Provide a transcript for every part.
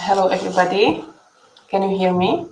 Hello, everybody. Can you hear me?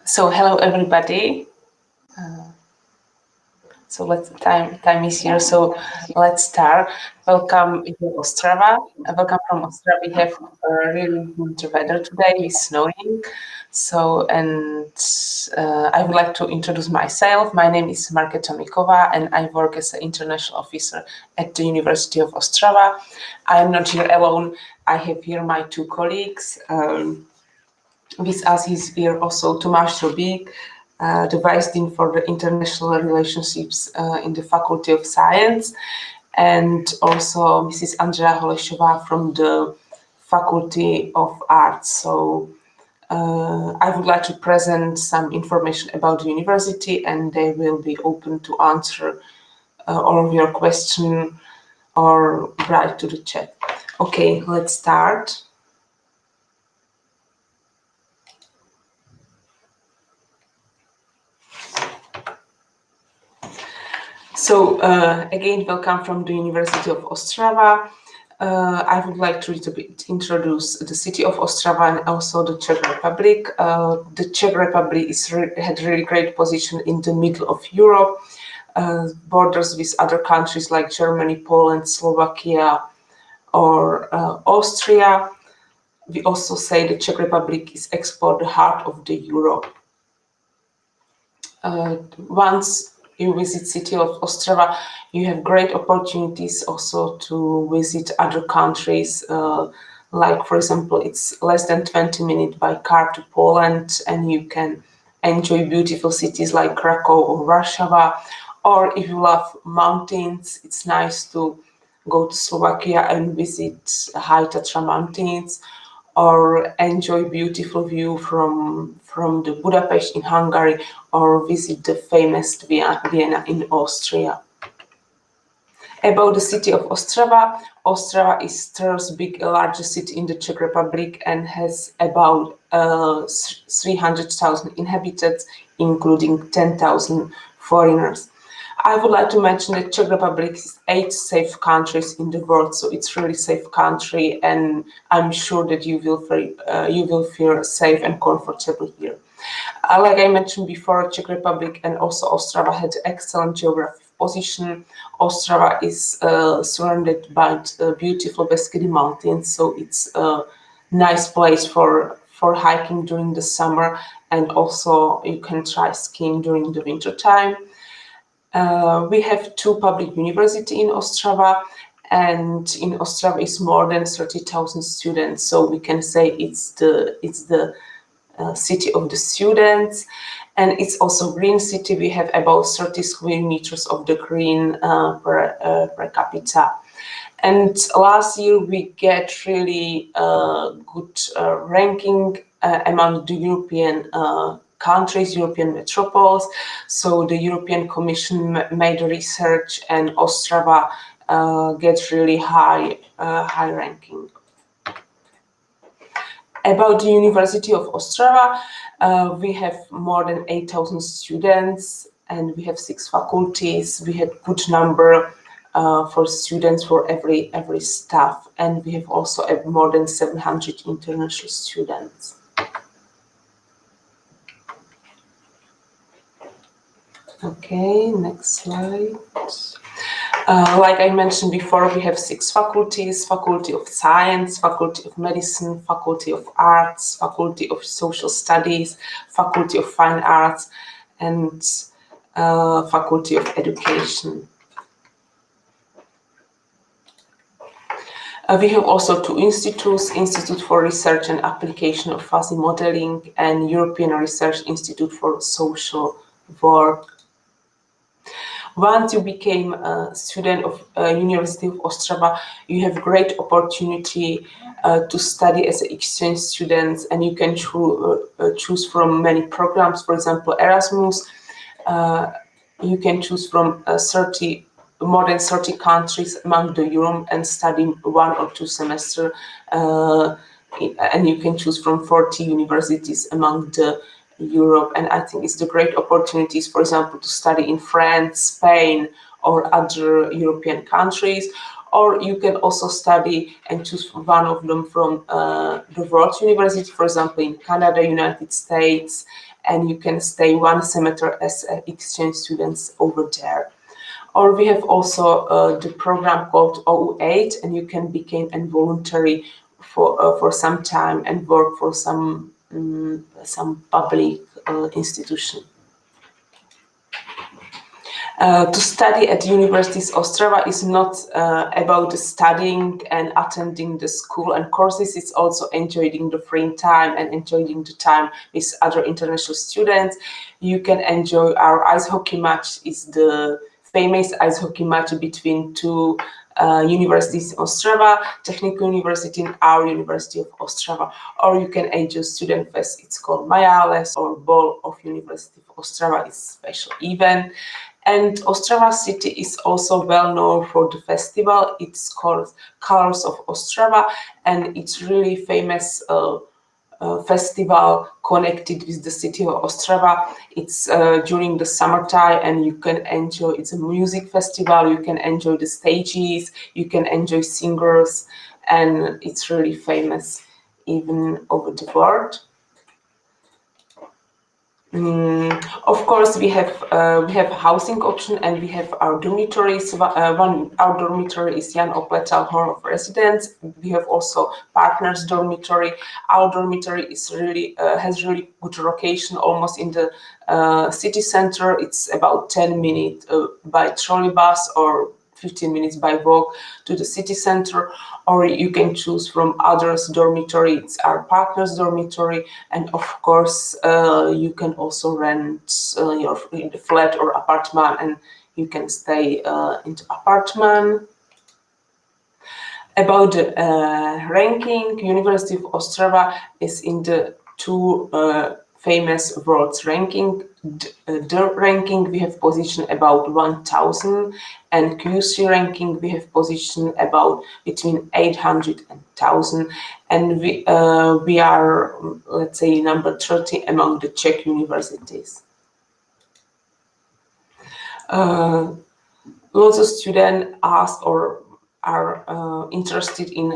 So, hello, everybody. So time is here. So let's start. Welcome to Ostrava. Welcome from Ostrava. We have really good weather today. It's snowing. So I would like to introduce myself. My name is Marka Tomikova, and I work as an international officer at the University of Ostrava. I am not here alone. I have here my two colleagues. With us is here also Tomáš Robík, the Vice Dean for the International Relationships in the Faculty of Science, and also Mrs. Andrea Holešová from the Faculty of Arts. So I would like to present some information about the university, and they will be open to answer all of your questions or write to the chat. Okay, let's start. So again, welcome from the University of Ostrava. I would like to introduce the city of Ostrava and also the Czech Republic. The Czech Republic had really great position in the middle of Europe, borders with other countries like Germany, Poland, Slovakia, or Austria. We also say the Czech Republic is the heart of the Europe. Once you visit city of Ostrava, you have great opportunities also to visit other countries. Like, for example, it's less than 20 minutes by car to Poland, and you can enjoy beautiful cities like Krakow or Warsaw. Or if you love mountains, it's nice to go to Slovakia and visit High Tatra Mountains, or enjoy beautiful view from the Budapest in Hungary, or visit the famous Vienna in Austria. About the city of Ostrava, Ostrava is third largest city in the Czech Republic and has about 300,000 inhabitants, including 10,000 foreigners. I would like to mention that Czech Republic is 8th safe countries in the world, so it's really safe country, and I'm sure that you will feel safe and comfortable here. Like I mentioned before, Czech Republic and also Ostrava had excellent geographic position. Ostrava is surrounded by beautiful Beskedy Mountains, so it's a nice place for hiking during the summer, and also you can try skiing during the winter time. We have two public universities in Ostrava, and in Ostrava is more than 30,000 students. So we can say it's the city of the students, and it's also green city. We have about 30 square meters of the green per capita. And last year we get really good ranking among the European countries, European metropoles. So the European Commission made research, and Ostrava gets really high ranking. About the University of Ostrava, we have more than 8,000 students, and we have 6 faculties. We have good number for students for every staff, and we have also more than 700 international students. Okay, next slide. Like I mentioned before, we have 6 faculties: Faculty of Science, Faculty of Medicine, Faculty of Arts, Faculty of Social Studies, Faculty of Fine Arts, and Faculty of Education. We have also 2 institutes: Institute for Research and Application of Fuzzy Modeling and European Research Institute for Social Work. Once you became a student of University of Ostrava, you have great opportunity to study as an exchange student, and you can choose from many programs. For example, Erasmus. You can choose from more than 30 countries among the Europe and study 1 or 2 semesters. And you can choose from 40 universities among the Europe, and I think it's the great opportunities, for example, to study in France, Spain, or other European countries, or you can also study and choose one of them from the world university, for example, in Canada, United States, and you can stay one semester as exchange students over there. Or we have also the program called OU8, and you can become involuntary for some time and work for some public institution. To study at Universities Ostrava is not about studying and attending the school and courses. It's also enjoying the free time and enjoying the time with other international students. You can enjoy our ice hockey match. It's the famous ice hockey match between two universities in Ostrava, Technical University and our University of Ostrava. Or you can enjoy Student Fest. It's called Majales, or Ball of University of Ostrava. It's a special event. And Ostrava city is also well known for the festival. It's called Colors of Ostrava, and it's really famous festival connected with the city of Ostrava. It's during the summertime, and you can enjoy. It's a music festival. You can enjoy the stages. You can enjoy singers, and it's really famous even over the world. Of course, we have housing option, and we have our dormitories. Our dormitory is Jan Opletal Hall of Residence. We have also partners dormitory. Our dormitory is really has really good location, almost in the city center. It's about 10 minutes by trolley bus or 15 minutes by walk to the city center, or you can choose from others dormitory. It's our partners dormitory, and of course you can also rent your flat or apartment, and you can stay in the apartment. About the ranking, University of Ostrava is in the two famous world's ranking. The ranking we have position about 1000, and QC ranking we have position about between 800 and 1000, and we are, let's say, number 30 among the Czech universities. Lots of students ask or are interested in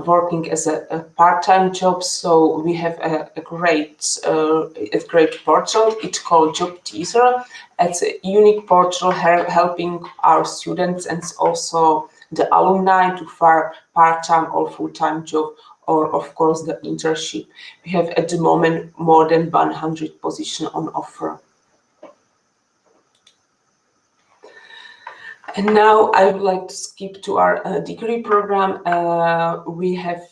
working as a part-time job, so we have a great portal. It's called Job Teaser. It's a unique portal helping our students and also the alumni to find part-time or full-time job, or of course the internship. We have at the moment more than 100 positions on offer. And now I would like to skip to our degree program. We have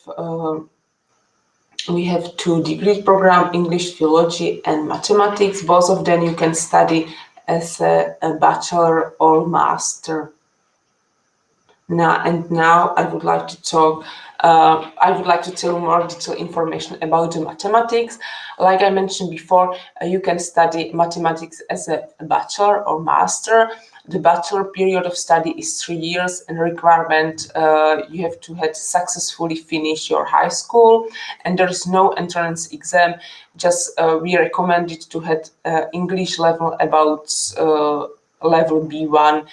two degree program: English, Philology, and Mathematics. Both of them you can study as a bachelor or master. Now I would like to talk. I would like to tell you more detailed information about the mathematics. Like I mentioned before, you can study mathematics as a bachelor or master. The bachelor period of study is 3 years, and requirement you have to have successfully finished your high school, and there is no entrance exam. Just we recommend it to have English level about level B1,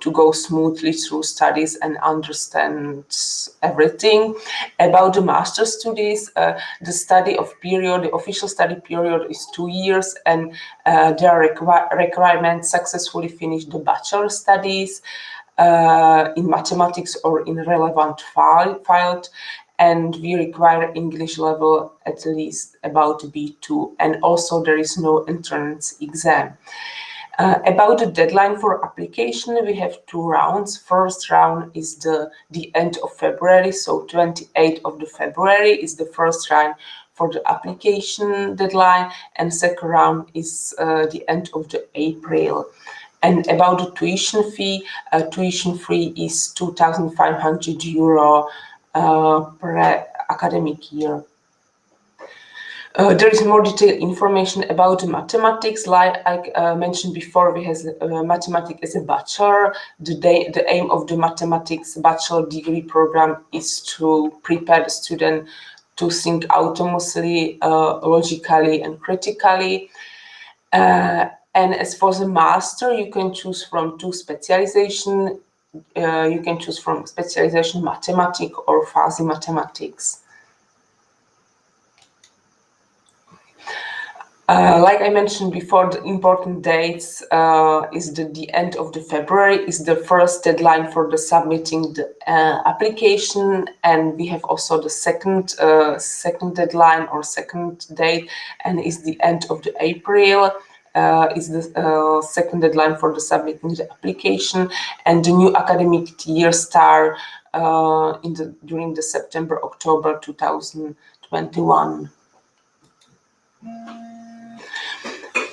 to go smoothly through studies and understand everything. About the master studies, the official study period is 2 years, and there are requirements successfully finish the bachelor studies in mathematics or in relevant field, and we require English level at least about B2, and also there is no entrance exam. About the deadline for application, we have 2 rounds. First round is the end of February, so 28th of the February is the first round for the application deadline, and second round is the end of the April. And about the tuition fee is €2,500 per academic year. There is more detailed information about mathematics. Like I mentioned before, we have mathematics as a bachelor. The aim of the mathematics bachelor degree program is to prepare the student to think autonomously, logically, and critically. And as for the master, you can choose from 2 specializations. you can choose from specialization mathematics or fuzzy mathematics. Like I mentioned before, the important dates is the end of the February is the first deadline for the submitting the application, and we have also the second deadline or second date, and is the end of the April. Is the second deadline for the submitting the application, and the new academic year start during the September-October 2021.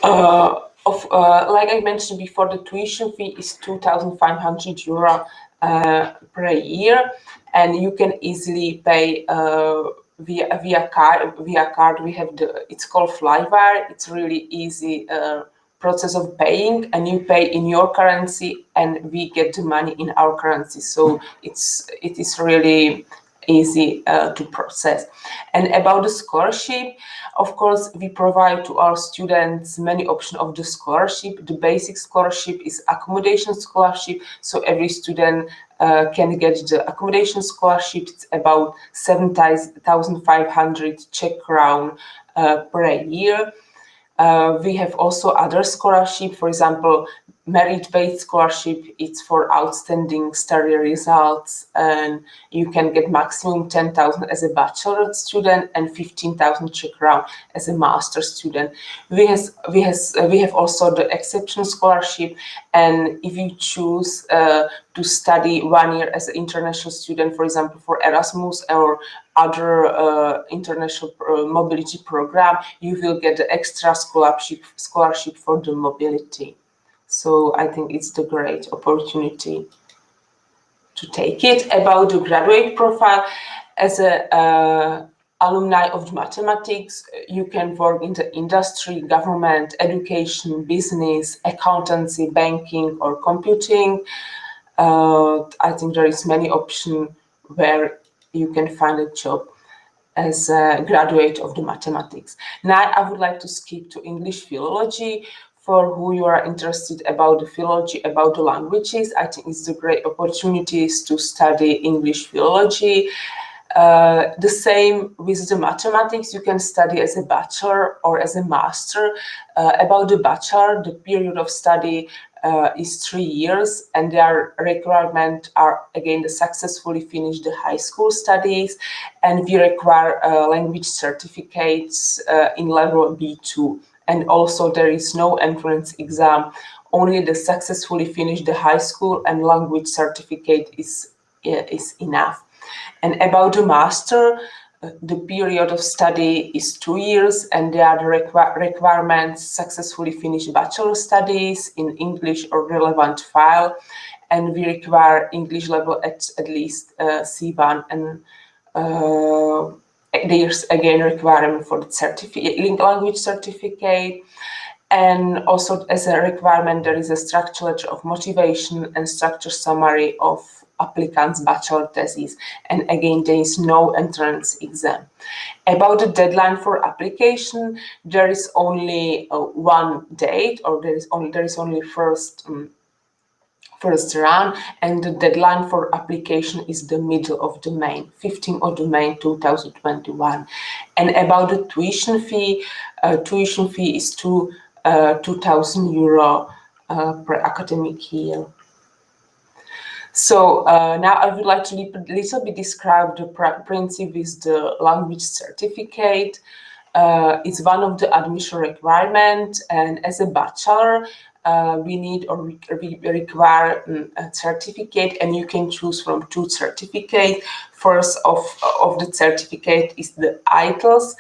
Like I mentioned before, the tuition fee is €2,500 per year, and you can easily pay via card. We have it's called Flywire. It's really easy process of paying, and you pay in your currency, and we get the money in our currency. So it is really easy to process. And about the scholarship, of course, we provide to our students many options of the scholarship. The basic scholarship is accommodation scholarship, so every student can get the accommodation scholarship. It's about 7,500 Czech crown per year. We have also other scholarship, for example, merit-based scholarship. It's for outstanding study results, and you can get maximum 10,000 as a bachelor student and 15,000 Czech crown as a master student. We have also the exception scholarship, and if you choose to study 1 year as an international student, for example, for Erasmus or other international mobility program, you will get the extra scholarship for the mobility. So I think it's the great opportunity to take it. About the graduate profile, as a alumni of mathematics, you can work in the industry, government, education, business, accountancy, banking, or computing. I think there is many options where you can find a job as a graduate of the mathematics. Now I would like to skip to English philology. For who you are interested about the philology, about the languages, I think it's a great opportunities to study English philology. The same with the mathematics, you can study as a bachelor or as a master. About the bachelor, the period of study is 3 years, and their requirements are again to successfully finish the high school studies, and we require language certificates in level B2. And also there is no entrance exam, only the successfully finished the high school and language certificate is enough. And about the master, the period of study is 2 years, and there are the requirements successfully finish bachelor studies in English or relevant file, and we require English level at least C1, and there's again requirement for the language certificate. And also as a requirement, there is a structure letter of motivation and structure summary of applicant's bachelor thesis. And again, there is no entrance exam. About the deadline for application, there is only one date, or there is only first round, and the deadline for application is the middle of the May, 15th of May 2021. And about the tuition fee is €2,000 per academic year. So now I would like to little bit describe the principle with the language certificate. It's one of the admission requirements, and as a bachelor, we need or we require a certificate, and you can choose from 2 certificates. First of the certificate is the IELTS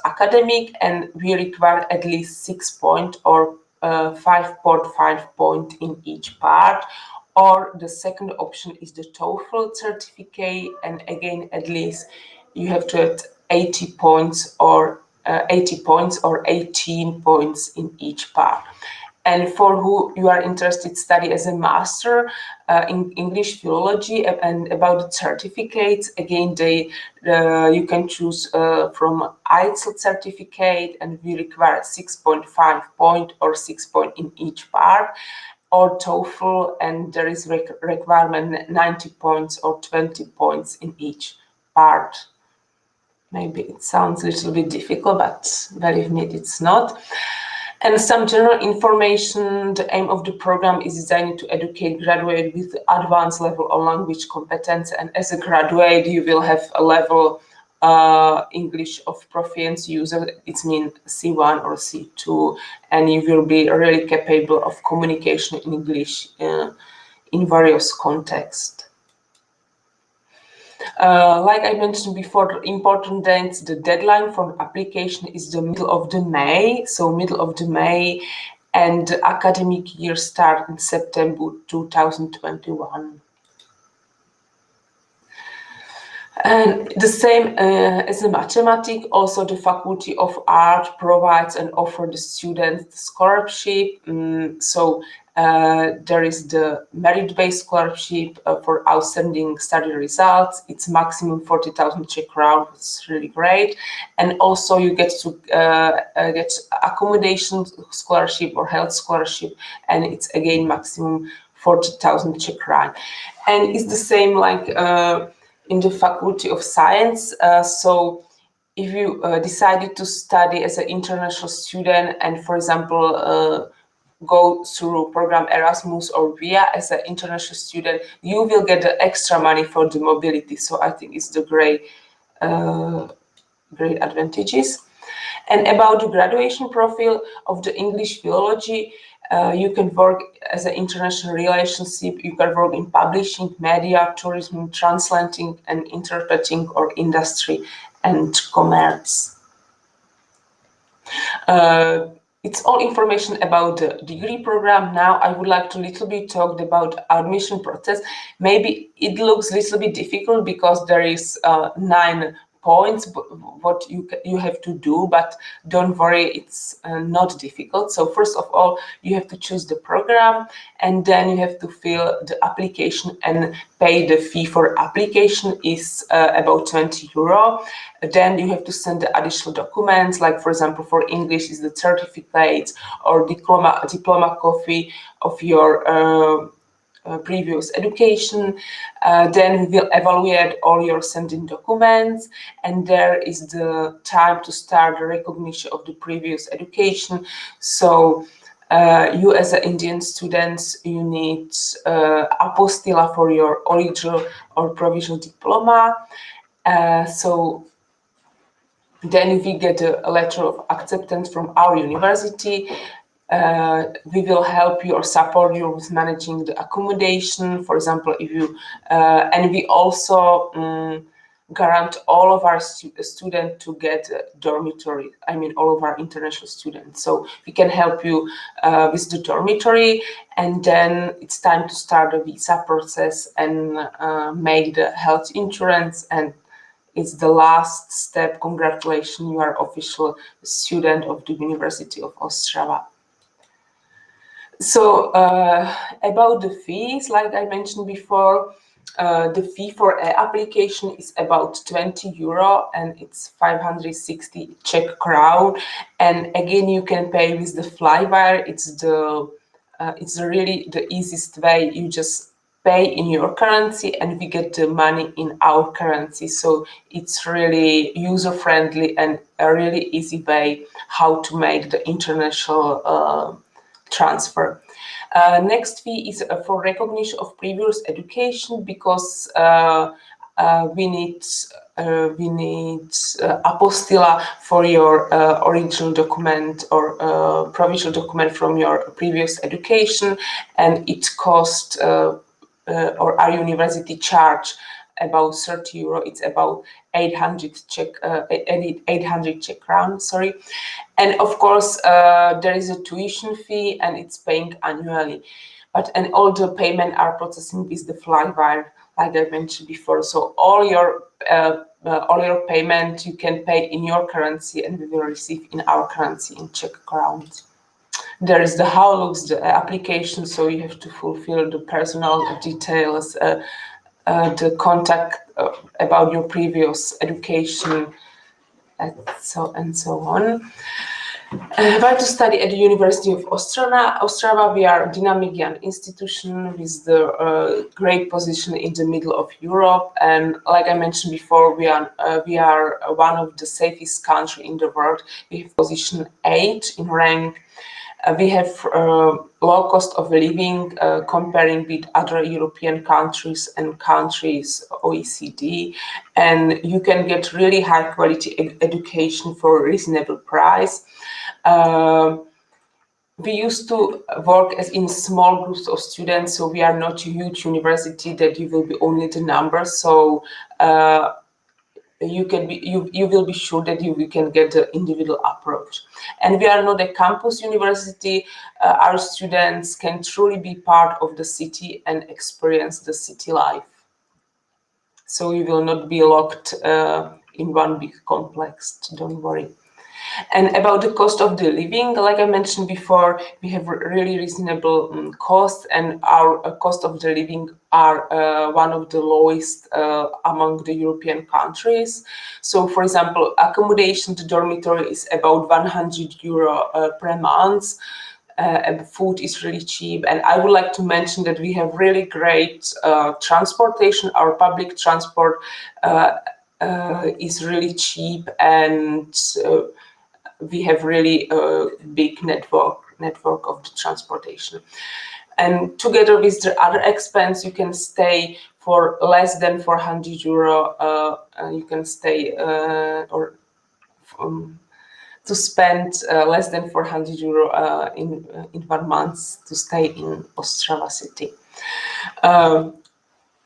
academic, and we require at least 6 points or 5.5 points in each part. Or the second option is the TOEFL certificate, and again, at least you have to have 80 points or 18 points in each part. And for who you are interested study as a master in English philology, and about the certificates, again, you can choose from IELTS certificate, and we require 6.5 point or 6 point in each part. or TOEFL, and there is requirement 90 points or 20 points in each part. Maybe it sounds a little bit difficult, but believe me, it's not. And some general information: the aim of the program is designed to educate graduates with advanced level of language competence, and as a graduate you will have a level English of proficiency user. It means C1 or C2, and you will be really capable of communication in English in various contexts. Like I mentioned before, the important dates, the deadline for application is the middle of the May, and the academic year starts in September 2021. And the same as the mathematics, also the Faculty of Art provides and offers the students scholarship. There is the merit-based scholarship for outstanding study results. It's maximum 40,000 Czech crowns. It's really great. And also you get to get accommodation scholarship or health scholarship, and it's again maximum 40,000 Czech crowns. And it's the same like in the Faculty of Science. So if you decided to study as an international student and, for example, go through program Erasmus or VIA as an international student, you will get the extra money for the mobility. So I think it's the great advantages. And about the graduation profile of the English philology, you can work as an international relationship, you can work in publishing, media, tourism, translating and interpreting, or industry and commerce. It's all information about the degree program. Now I would like to little bit talk about admission process. Maybe it looks a little bit difficult because there is 9 points what you have to do, but don't worry, it's not difficult. So first of all, you have to choose the program, and then you have to fill the application and pay the fee for application is about 20 euro. Then you have to send the additional documents, like for example for English is the certificate or diploma copy of your previous education. Then we will evaluate all your sending documents, and there is the time to start the recognition of the previous education. So you as an Indian students, you need apostilla for your original or provisional diploma. So then we get a letter of acceptance from our university. We will help you or support you with managing the accommodation, for example, if you and we also grant all of our students to get a dormitory. I mean, all of our international students. So we can help you with the dormitory, and then it's time to start the visa process and make the health insurance, and it's the last step. Congratulations, you are official student of the University of Ostrava. So about the fees, like I mentioned before, the fee for an application is about 20 euro, and it's 560 Czech crown. And again, you can pay with the Flywire. It's really the easiest way. You just pay in your currency and we get the money in our currency. So it's really user-friendly and a really easy way how to make the international transfer. Next fee is for recognition of previous education, because we need apostilla for your original document or provisional document from your previous education, and it costs or our university charge about 30 euro. It's about 800 Czech crowns, sorry. And of course, there is a tuition fee, and it's paying annually. And all the payment are processing with the Flywire, like I mentioned before. So all your payment you can pay in your currency, and we will receive in our currency in Czech crowns. There is the how looks the application, so you have to fulfill the personal details, the contact about your previous education, and so on. Why to study at the University of Ostrava? Ostrava, we are a dynamic young institution with the great position in the middle of Europe, and like I mentioned before, we are one of the safest country in the world. We have position 8 in rank. We have low cost of living comparing with other European countries and countries OECD, and you can get really high quality education for a reasonable price. We used to work as in small groups of students, so we are not a huge university that you will be only the numbers. So you will be sure that you can get the individual approach. And we are not a campus university. Our students can truly be part of the city and experience the city life. So you will not be locked in one big complex. Don't worry. And about the cost of the living, like I mentioned before, we have really reasonable costs, and our cost of the living are one of the lowest among the European countries. So, for example, accommodation, the dormitory is about €100 per month. And food is really cheap, and I would like to mention that we have really great transportation. Our public transport is really cheap, and we have really a big network of the transportation. And together with the other expense, you can stay for less than €400. You can stay to spend less than €400 in 1 month to stay in Ostrava city.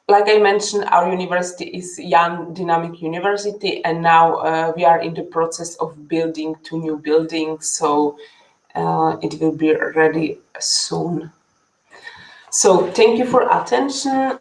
Like I mentioned, our university is a young, dynamic university, and now we are in the process of building 2 new buildings, so it will be ready soon. So thank you for attention.